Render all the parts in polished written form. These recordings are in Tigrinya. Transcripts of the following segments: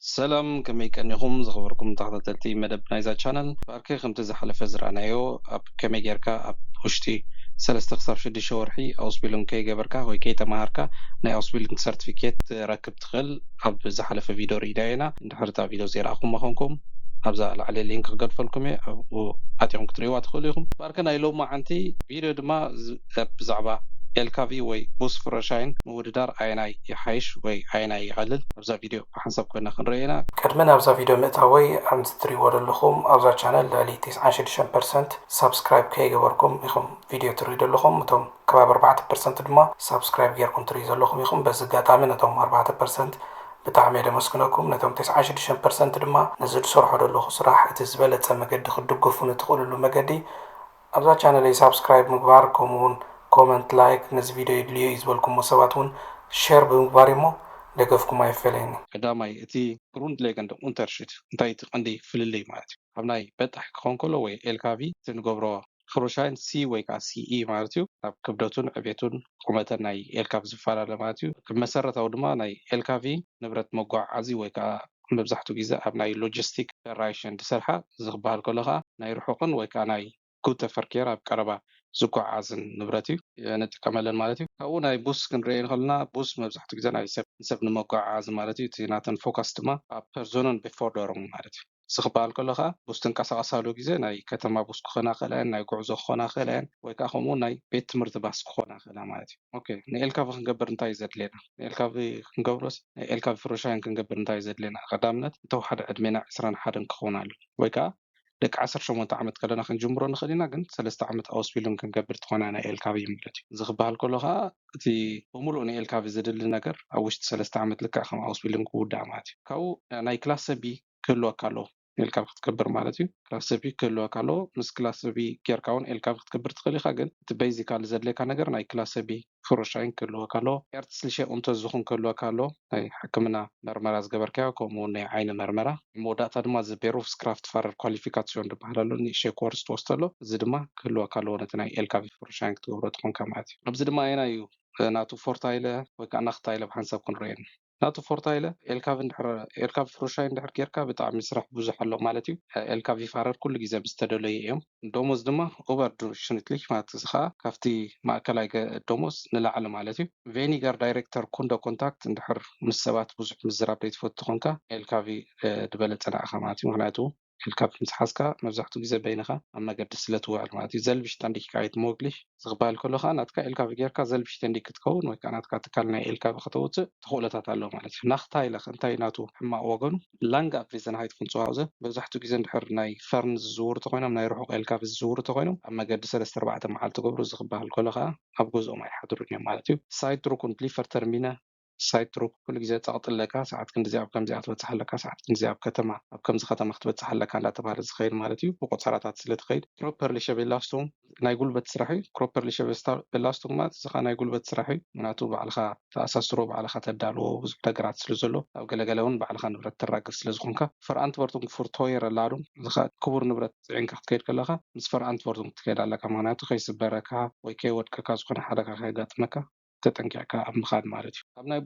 سلام كمي كأنكم زخبركم تحت مدب نايزا channel باركي خمت زحلف زرعنايو أب كمي جيركا أب وشتي سلستخسر شدي شورحي أوسبيلون كي جبركا هوي كي تمهاركا ناي أوسبيلون سيرتيفيكيت راكب تخل أب زحلف فيديو ريداينا ندحرتا فيديو زير أخو مخونكم أبزا على اللينك قد فلكم أو أتيهم كتريوا تخليهم باركا ناي لو ما عنتي فيديو دما بزعبا الكافي وي بوس فرشاين موددار عيناي يحيش وي عيناي يقلل أبزا فيديو حسب كنا خنرينا قدمنا أبزا فيديو متهوي عم تريوا لكم أبزا channel لالي 96% سبسكرايب كي جبركم يخم فيديو تريد لكم متهم كباب 4% دما سبسكرايب جيركم تريد لكم يخم بس قاطع نتهم 4% بتعمي دمسكنكم نتهم 96% دما نزل سرحوا لكم صراحة تزبلت مقد خدقوا نتقول له مقدي أبزا channel سبسكرايب مقباركم كومنت لايك نز فيديو يدليو يزبلكم مسواتون شير بمقباريمو دقفكم ما يفعليني قدامي اتي روند ليجند انترشيت انتي عندي فللي مالتي حبناي بتح كون كله وي الكافي تنغبرو خروشاين سي وي كا سي اي مالتيو اب كبدتون عبيتون قمتن ناي الكاف زفالا مالتيو كمسرتاو دما ناي الكافي نبرت مغعازي وي كا مبزحتو غيزا اب ناي لوجيستيك رايشن تسرحا زغبال كلها ناي رحقن وي كا ناي كوتا فركيرا بقربا زጓዓዝን ንብረት እዩ ንጥቀመለን ማለት እዩ ካብኡ ናይ ቡስ ክንሪኢ ንኸለና ቡስ መብዛሕትኡ ግዜ ናይ ሰብ ንመጓዓዓዚ ማለት እዩ እቲ ናተን ፎከስ ድማ ኣብ ፐርዞንን ቢፎርደሮም ማለት እዩ እዚ ክበሃል ከሎ ከዓ ቡስ ትንቀሳቐሳሉ ግዜ ናይ ከተማ ቡስ ክኾና ክእለን ናይ ጉዕዞ ክኾና ክእለን ወይ ከዓ ከምኡ ናይ ቤት ትምህርቲ ባስ ክኾና ክእላ ማለት እዩ ኦኬ ንኤልካቪ ክንገብር እንታይ እዩ ዘድልየና ንኤልካቪ ክንገብሮስ ናይ ኤልካቪ ፍሮሻይን ክንገብር እንታይ እዩ ዘድልየና ቀዳምነት እንተወሓደ ዕድሜና 21 ክኸውን ኣሎ ወይ ከዓ ደቂ 18 ዓመት ከለና ክንጅምሮ ንኽእል ኢና ግን 3 ዓመት ኣውስቢሎም ክንገብር ትኾና ናይ ኤልካቪ ማለት እዩ እዚ ክበሃል ከሎ ከዓ እቲ ብምሉእ ንኤልካቪ ዘድሊ ነገር ኣብ ውሽጢ 3 ዓመት ልክዕ ከም ኣውስቢሎም ክውዳእ ማለት እዩ ካብኡ ናይ ክላስ ሰቢ ክህልወካ ኣለዎ ኤልካቪ ክትገብር ማለት እዩ ክላስ ሰቢ ክህልወካ ኣለዎ ምስ ክላስ ሰቢ ጌርካ እውን ኤልካቪ ክትገብር ትኽእል ኢኻ ግን እቲ ቤዚካሊ ዘድልየካ ነገር ናይ ክላስ ሰቢ ፍሮሻይን ክህልወካ ኣለዎ ኤርትስልሸ ኡንቶ ዝኹን ክህልወካ ኣለዎ ናይ ሕክምና መርመራ ዝገበርካዮ ከምኡ ናይ ዓይኒ መርመራ መወዳእታ ድማ እዚ ቤሮፍስክራፍት ፋረር ኳሊፊካሲዮን ዝበሃል ኣሎ ንእሽተይ ኮርስ ትወስዶ ኣሎ እዚ ድማ ክህልወካ ኣለዎ ነቲ ናይ ኤልካቪ ፍሮሻይን ክትገብሮ ትኾንካ ማለት እዩ ኣብዚ ድማ ኣየና እዩ ናቱ ፎርታይለ ወይ ከዓ ናኽታይለ ብሓንሳብ ክንሪአን ናቱ ፎርታይለ ኤልካቪ ፍሮሻይን እንድሕር ጌርካ ብጣዕሚ ስራሕ ብዙሕ ኣሎ ማለት እዩ ኤልካቪ ፋረር ኩሉ ግዜ ብዝተደለዩ እዮም ደሞዝ ድማ ኦቨር ዱሬሽንትሊ ማለት እዚ ከዓ ካብቲ ማእከላይ ደሞዝ ንላዕሊ ማለት እዩ ቬኒጋር ዳይሬክተር ኮንዶ ኮንታክት እንድሕር ምስ ሰባት ብዙሕ ምዝራብ ዘይትፈቱ ኮንካ ኤልካቪ ድበለፀ ንዓኻ ማለት እዩ ምክንያቱ ኤልካቪ ምስ ሓዝካ መብዛሕትኡ ግዜ በይንኻ ኣብ መገዲ ስለ ትውዕል ማለት እዩ ዘልብሽተንዲክ ካይት ሞግሊሽ ዝኽበሃል ከሎ ከዓ ናትካ ኤልካቪ ጌርካ ዘልብሽተንዲክ ክትከውን ወይ ከዓ ናትካ ትካል ናይ ኤልካቪ ክትውፅእ ተኽእሎታት ኣለዎ ማለት እዩ ናኽታይለ እንታይ ናቱ ሕማቅ ወገኑ ላንግ ኣፕሪዘን ሃይት ክንፅዋዕ ዘ መብዛሕትኡ ግዜ እንድሕር ናይ ፈርን ዝዝውሩ ተኮይኖም ናይ ርሑቅ ኤልካቪ ዝዝውሩ ተኮይኖም ኣብ መገዲ 3-4 መዓልቲ ገብሩ ዝኽበሃል ከሎ ከዓ ኣብ ገዝኦም ኣይሓድሩን እዮም ማለት እዩ ሳይትሩኩን ፕሊፈር ተርሚነ ሳይትሩክ ኩሉ ግዜ ፀቕጥለካ ሰዓት ክንዲዚ ኣብ ከምዚኣ ክትበፅሕ ኣለካ ሰዓት ክንዲዚ ኣብ ከተማ ኣብ ከምዚ ከተማ ክትበፅሕ ኣለካ እንዳተባሃለ ዝኸይድ ማለት እዩ ብቆፀራታት ስለትኸይድ ፕሮፐርሊ ሸቤላስቶም ናይ ጉልበት ስራሕ እዩ ፕሮፐርሊ ሸቤላስቶም ማለት እዚ ከዓ ናይ ጉልበት ስራሕ እዩ ምክንያቱ ባዕልካ ተኣሳስሮ ባዕልካ ተዳልዎ ብዙሕ ነገራት ስለ ዘሎ ኣብ ገለገለ እውን ባዕልካ ንብረት ተራግፍ ስለ ዝኾንካ ፈርኣንትቨርቱም ፍርቶየር ኣላ ዶ እዚ ከዓ ክቡር ንብረት ፅዒንካ ክትከይድ ከለካ ምስ ፈርኣንትቨርቱም ክትከይድ ኣለካ ምክንያቱ ከይስበረካ ወይ ከይወድቀካ ዝኾነ ሓደጋ ከየጋጥመካ ተጠንቂዕካ ኣብ ምኻድ ማለት እዩ ኣብ ናይ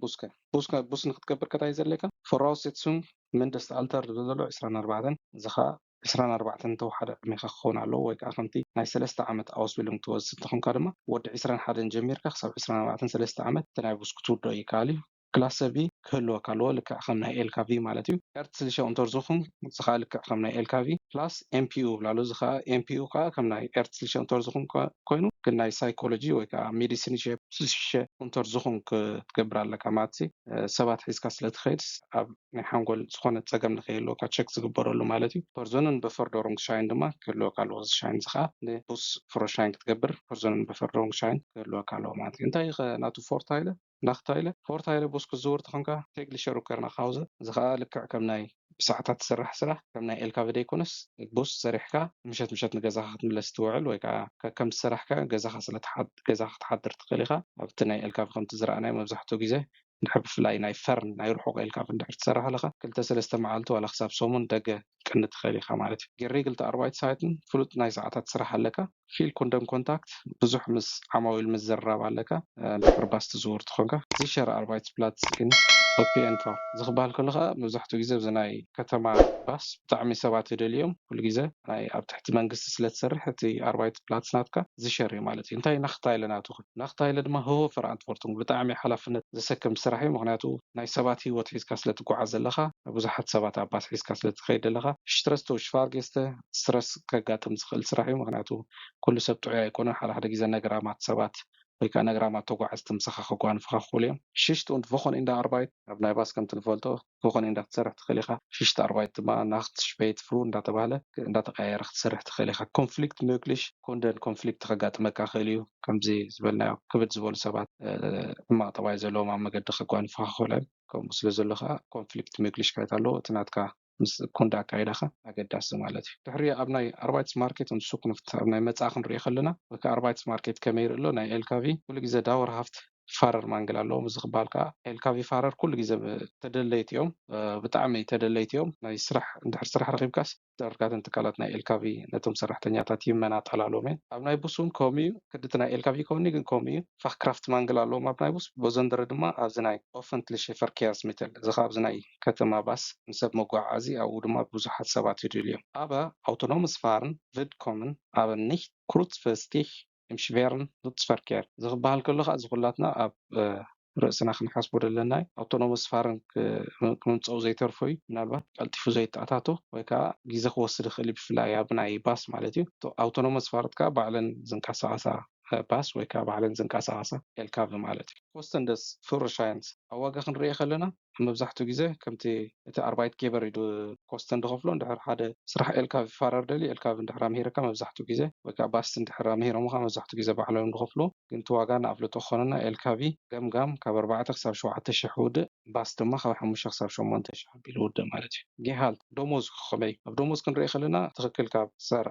ቡስ ንክትገብር ከታይ ዘለካ ፎራውሴትሱም መንደስቲ ኣልተር ዘሎ 24 እዚ ከዓ 24 እንተወሓደ ዕድሜካ ክኸውን ኣለዎ ወይ ከዓ ከምቲ ናይ 3 ዓመት ኣውስቢሎም ትወስድ እንተኾንካ ድማ ወዲ 21 ጀሚርካ ክሳብ 24 3 ዓመት እቲ ናይ ቡስ ክትውድኦ ይከኣል እዩ ክላስ ሰቢ ክህልወካ ኣለዎ ልክዕ ከም ናይ ኤልካቪ ማለት እዩ ኤርትስልሸ እንተርዝኹም እዚ ከዓ ልክዕ ከም ናይ ኤልካቪ ፕላስ ኤምፒዩ ብላሉ እዚ ከዓ ኤምፒዩ ከዓ ከም ናይ ኤርትስልሸ እንተርዝኹም ኮይኑ ግን ናይ ሳይኮሎጂ ወይ ከዓ ሜዲሲን ስልሸ እንተርዝኹም ክትገብር ኣለካ ማለት ሰባት ሒዝካ ስለትኸይድ ኣብ ናይ ሓንጎል ዝኾነ ፀገም ንከይህልወካ ቸክ ዝግበረሉ ማለት እዩ ፐርዞንን በፈርዶሮንግ ሻይን ድማ ክህልወካ ኣለዎ እዚ ሻይን እዚ ከዓ ንቡስ ፍሮሻይን ክትገብር ፐርዞንን በፈርዶሮንግ ሻይን ክህልወካ ኣለዎ ማለት እዩ እንታይ ናቱ ፎርታይለ ናኽታይለ ፎርታይለ ቡስ ክዝውር ተኾንካ ቴግሊሸሩ ከርና ካውዘ እዚ ከዓ ልክዕ ከም ናይ ብሰዓታት ዝስራሕ ስራሕ ከም ናይ ኤልካቪ ደይኮነስ ቡስ ሰሪሕካ ምሸት ንገዛኻ ክትምለስ ትውዕል ወይ ከዓ ከም ዝሰራሕካ ገዛኻ ክትሓድር ትኽእል ኢኻ ኣብቲ ናይ ኤልካቪ ከምቲ ዝረኣናዮ መብዛሕትኡ ግዜ እንድሕር ብፍላይ ናይ ፈርን ናይ ርሑቅ ኤልካቪ እንድሕር ትሰርሕ ኣለካ 2-3 መዓልቲ ዋላ ክሳብ ሰሙን ደገ ቅኒ ትኽእል ኢኻ ማለት እዩ ጌሪ 2-4 ሰዓትን ፍሉጥ ናይ ሰዓታት ስራሕ ኣለካ ፊል ኮንደም ኮንታክት ብዙሕ ምስ ዓማዊል ምዝርራብ ኣለካ እንድሕር ባስ ትዝውር ትኾንካ ዚሸር ኣርባይት ፕላትስ ግን اوكي انت زغبال كلها مزحتو جيزه بزناي كتما باس بطعمي سبات يدليوم كل جيزه ناي اب تحت منقص سلت سرح تي اربعه بلاتسناتكا زشري مالتي انتي نختاي لنا تخ نختاي لدما هو فرانتفورتون بطعمي حلفنت زسكم سرحي مغنياتو ناي سبات هي وتحيز كاسلت غعز لخا بزحت سبات اباس حيز كاسلت خيد لخا شترستو شفارجسته سترس كغاتم زخل سرحي مغنياتو كل سبتو يكون حال حدا جيزه نغرامات سبات ወይ ከዓ ነግራማት ተጓዓዝቲ ምሳኻ ንፍኻኽሉ እዮም ሽሽቲ und wochen in der Arbeit ኣብ ናይ ባስ ከምቲ ንፈልጦ wochen in der ትሰርሕ ትኽእል ኢኻ ሽሽቲ ኣርባይት ድማ ናክት ሽፔት ፍሩ እንዳተባሃለ እንዳተቀያየረ ክትሰርሕ ትኽእል ኢኻ ኮንፍሊክት möglich ኮንደን ኮንፍሊክት ከጋጥመካ ክእል እዩ ከምዚ ዝበልናዮ ክብድ ዝበሉ ሰባት ሕማቅ ጠባይ ዘለዎም ኣብ መገዲ ከጓንፉካ ክኽእሉ እዮም ከምኡ ስለ ዘሎ ከዓ ኮንፍሊክት möglich ካየት ኣለዎ እቲ ናትካ ምስ ኩንዳ ኣካይዳኻ ኣገዳሲ ማለት እዩ ድሕሪ ኣብ ናይ ኣርባይትስ ማርኬት ንሱቅ ንፍት ኣብ ናይ መፅኣ ክንሪኦ ከለና ወይ ከዓ ኣርባይትስ ማርኬት ከመይ ይርኢ ኣሎ ናይ ኤልካቪ ኩሉ ግዜ ዳወር ሃፍት ፋረር ማንግል ኣለዎም እዚ ክበሃል ከዓ ኤልካቪ ፋረር ኩሉ ግዜ ተደለይቲ እዮም ብጣዕሚ ተደለይቲ እዮም ናይ ስራሕ እንድሕር ስራሕ ረኪብካስ ዳርጋትን ትካላት ናይ ኤልካቪ ነቶም ሰራሕተኛታት ይመናጠላሎም እየን ኣብ ናይ ቡስ እውን ከምኡ እዩ ክድቲ ናይ ኤልካቪ ከውኒ ግን ከምኡ እዩ ፋክ ክራፍት ማንግል ኣለዎም ኣብ ናይ ቡስ በዘንደረ ድማ ኣብዚ ናይ ኦፈንትሊሽ ፈርኪያስ ሚትል እዚ ከዓ ኣብዚ ናይ ከተማ ባስ ንሰብ መጓዓዓዚ ኣብኡ ድማ ብዙሓት ሰባት ይድልዩ እዮም aber autonomes Fahren wird kommen aber nicht kurzfristig im schweren Nutzverkehr ዝኽበሃል ከሎ ከዓ ዝኩላትና ኣብ ርእስና ክንሓስቦ ዘለና ኣውቶኖመስ ፋርን ክምምፅኡ ዘይተርፎ እዩ ምናልባት ቀልጢፉ ዘይተኣታቶ ወይ ከዓ ግዜ ክወስድ ይኽእል ብፍላይ ኣብ ናይ ባስ ማለት እዩ ኣውቶኖመስ ፋርት ከዓ ባዕለን ዝንቀሳቐሳ ባስ ወይ ከዓ ባዕለን ዝንቀሳቐሳ ኤልካቭ ማለት እዩ ኮስተንደስ ፍሩሻይንስ ኣብ ዋጋ ክንሪኦ ከለና መብዛሕትኡ ግዜ ከምቲ እቲ ኣርባይት ጌበር ኢሉ ኮስተን ድኸፍሎ እንድሕር ሓደ ስራሕ ኤልካቭ ፋረር ደሊ ኤልካቭ እንድሕር ኣምሂርካ መብዛሕትኡ ግዜ ወይ ከዓ ባስ እንድሕር ኣምሂሮምካ መብዛሕትኡ ግዜ ባዕሎም ድኸፍሎ ግን እቲ ዋጋ ንኣፍልጦ ክኾነና ኤልካቪ ገምጋም ካብ 4 ክሳብ 7,000 ውድእ ባስ ድማ ካብ 5 ክሳብ 8,000 ኣቢሉ ውድእ ማለት እዩ ጌሃልት ደሞዝ ከመይ ኣብ ደሞዝ ክንሪኦ ከለና ትኽክል ካብ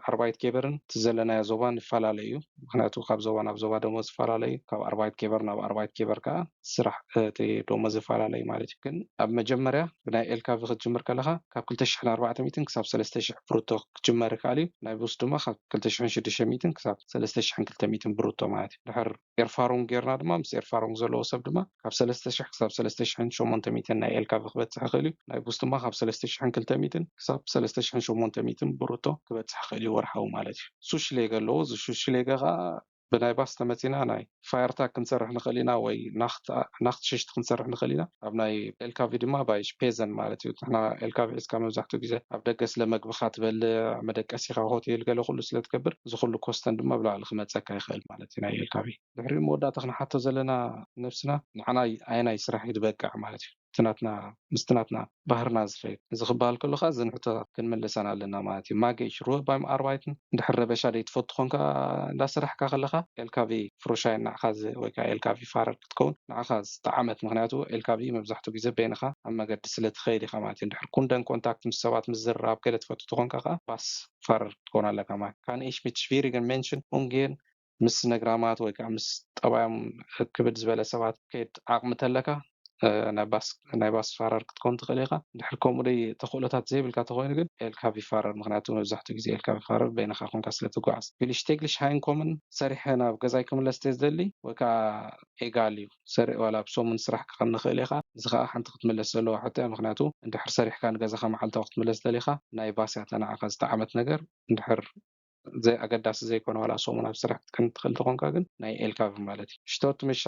ኣርባይት ጌበርን እቲ ዘለናዮ ዞባን ይፈላለዩ እዩ ምክንያቱ ካብ ዞባ ናብ ዞባ ደሞዝ ይፈላለዩ ካብ ኣርባይት ጌበር ናብ ኣርባይት ጌበር ከዓ ስራሕ እቲ ደሞዝ ይፈላለዩ ማለት እዩ ግን ኣብ መጀመርያ ብናይ ኤልካቪ ክትጅምር ከለካ ካብ 2,400 ክሳብ 3,000 ብሩቶ ክትጅመር ይከኣል እዩ ናይ ቡስ ድማ ካብ 2,600 ክሳብ 3,200 ብሩቶ ማለት እዩ ድሕር ኤርፋሮን ጌርና ድማ ምስ ኤርፋሮን ዘለዎ ሰብ ድማ ካብ 3,000 ክሳብ 3,800 ናይ ኤልካቪ ክበፅሕ ይኽእል እዩ ናይ ቡስ ድማ ካብ 3,200 ክሳብ 3,800 ብሩቶ ክበፅሕ ይኽእል እዩ ወርሓዊ ማለት እዩ ሱሽሌገ ኣለዎ እዚ ሱሽሌገ ከዓ ብናይ ባስ ተመፂና ናይ ፋየርታክ ክንሰርሕ ንኽእል ኢና ወይ ናክት ሽሽቲ ክንሰርሕ ንኽእል ኢና ኣብ ናይ ኤልካቪ ድማ ባይ ሽፔዘን ማለት እዩ ንሕና ኤልካቪ ሒዝካ መብዛሕትኡ ግዜ ኣብ ደገ ስለ መግብካ ትበልዕ መደቀሲካ ሆቴል ገለ ኩሉ ስለትገብር እዚ ኩሉ ኮስተን ድማ ብላዕሊ ክመፀካ ይኽእል ማለት እዩ ናይ ኤልካቪ ድሕሪ መወዳእታ ክንሓቶ ዘለና ነብስና ንዓና ኣየናይ ስራሕ እዩ ዝበቅዕ ማለት እዩ ምስትናትና ባህርና ዝፈይድ እዚ ክበሃል ከሎ ከዓ እዚ ንሕቶታት ክንመለሰና ኣለና ማለት እዩ ማጌሽ ሩህ ባይም ኣርባይትን እንድሕር ረበሻ ደይትፈቱ ኮንካ እንዳስራሕካ ከለካ ኤልካቪ ፍሩሻይ ንዓኻ ወይ ከዓ ኤልካቪ ፋረር ክትከውን ንዓኻ ዝጠዓመት ምክንያቱ ኤልካቪ መብዛሕትኡ ግዜ በይንካ ኣብ መገዲ ስለትኸይድ ኢኻ ማለት እዩ እንድሕር ኩንደን ኮንታክት ምስ ሰባት ምስ ዝራብ ገለ ትፈቱ ትኾንካ ከዓ ባስ ፋረር ክትከውን ኣለካ ማለት ካን ich mit schwierigen Menschen umgehen ምስ ነግራማት ወይ ከዓ ምስ ጠባዮም ክብድ ዝበለ ሰባት ከይድ ዓቕሚ ተለካ ናይ ባስ ፋረር ክትኮን ትኽእል ኢኻ እንድሕር ከምኡ ደይ ተኽእሎታት ዘይብልካ ተኮይኑ ግን ኤልካቪ ፋረር ምክንያቱ መብዛሕትኡ ግዜ ኤልካቪ ፋረር በይንካ ኮንካ ስለትጓዓዝ ቪልሽ ቴግሊሽ ሃይንኮምን ሰሪሐ ናብ ገዛይ ክምለስ ተዝደሊ ወይ ከዓ ኤጋል እዩ ሰሪዕ ዋላ ብሶሙን ስራሕ ክኸን ንኽእል ኢኻ እዚ ከዓ ሓንቲ ክትምለስ ዘለዋ ሕቶ እያ ምክንያቱ እንድሕር ሰሪሕካ ንገዛኻ መዓልታዊ ክትምለስ ደሊኻ ናይ ባስ እያ ተንዓኻ ዝጠዓመት ነገር እንድሕር زي أقداس زي كون ولا صومنا بسرعة كنت خلت خونكا جن ناي إلكافي مالتي شتوت مش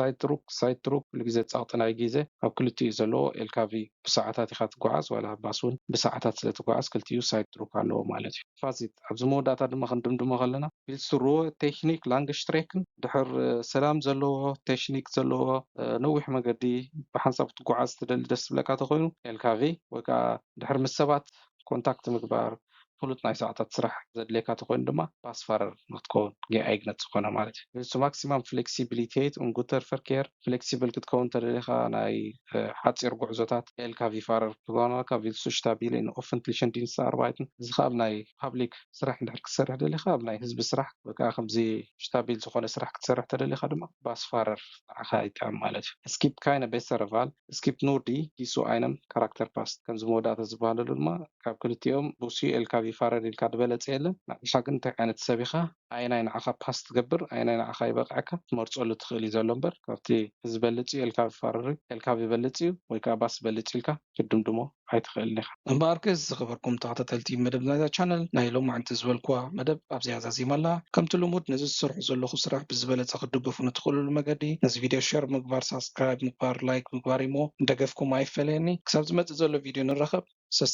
سايد تروك لجزء ساعتنا يجيزة أو كل تيزلو إلكافي بساعتات خات قعاز ولا باسون بساعتات سلت قعاز كل تيو سايد تروك على مالتي فازيت أبزمو داتا دم خندم غلنا بالسرو تكنيك لانجش تريكن دحر سلام زلو تكنيك زلو نوح مقدي بحسب قعاز تدل دس بلكا تخونو إلكافي وكا دحر مسبات كونتاكت مقبار فلوت ناي ساعات تسرح زدليك تكون دما باس فارر نتكون جي ايجنت تكون مالتي سو ماكسيمم فلكسيبيليتيت اون غوتر فركير فلكسيبل كتكون تدليخا ناي حاصير غعزوتات ال كافي فارر كونا كافيل سو شتابيل ان اوفنتليشن دينست اربايتن زخاب ناي بابليك سرح ندحر كسرح دليخا بناي حزب سرح وكا خمزي شتابيل زخونه سرح كتسرح تدليخا دما باس فارر خايت مالتي سكيب كاينه بيسر فال سكيب نور دي سو اينم كاركتر باست كان زمودات زباله دما كاب كلتيوم بوسي ال كافي ይፋረድ ኢልካ ድበለጽ የለን ንዕኻ ግን እንታይ ዓይነት ሰብ ኢኻ ኣየናይ ንዓኻ ፓስ ትገብር ኣየናይ ንዓኻ ይበቕዓካ ትመርፀሉ ትኽእል እዩ ዘሎ እምበር ካብቲ ዝበልፅ እዩ ኤልካብ ይፋረር እዩ ኤልካብ ይበልፅ እዩ ወይ ከዓ ባስ ዝበልፅ ኢልካ ክድምድሞ ኣይትኽእልን ኢኻ እምበኣርክስ ዝኸበርኩም ተኸታተልቲ መደብ ናይዛ ቻነል ናይ ሎማዓንቲ ዝበልክዋ መደብ ኣብዚኣ ዛዚማ ኣላ ከምቲ ልሙድ ነዚ ዝሰርሑ ዘለኹ ስራሕ ብዝበለፀ ክድገፉ ንትኽእልሉ መገዲ ነዚ ቪድዮ ሸር ምግባር ሳብስክራይብ ምግባር ላይክ ምግባር እሞ እንደገፍኩም ኣይፈለየኒ ክሳብ ዝመፅእ ዘሎ ቪድዮ ንራኸብ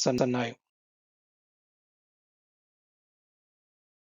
ሰናዩ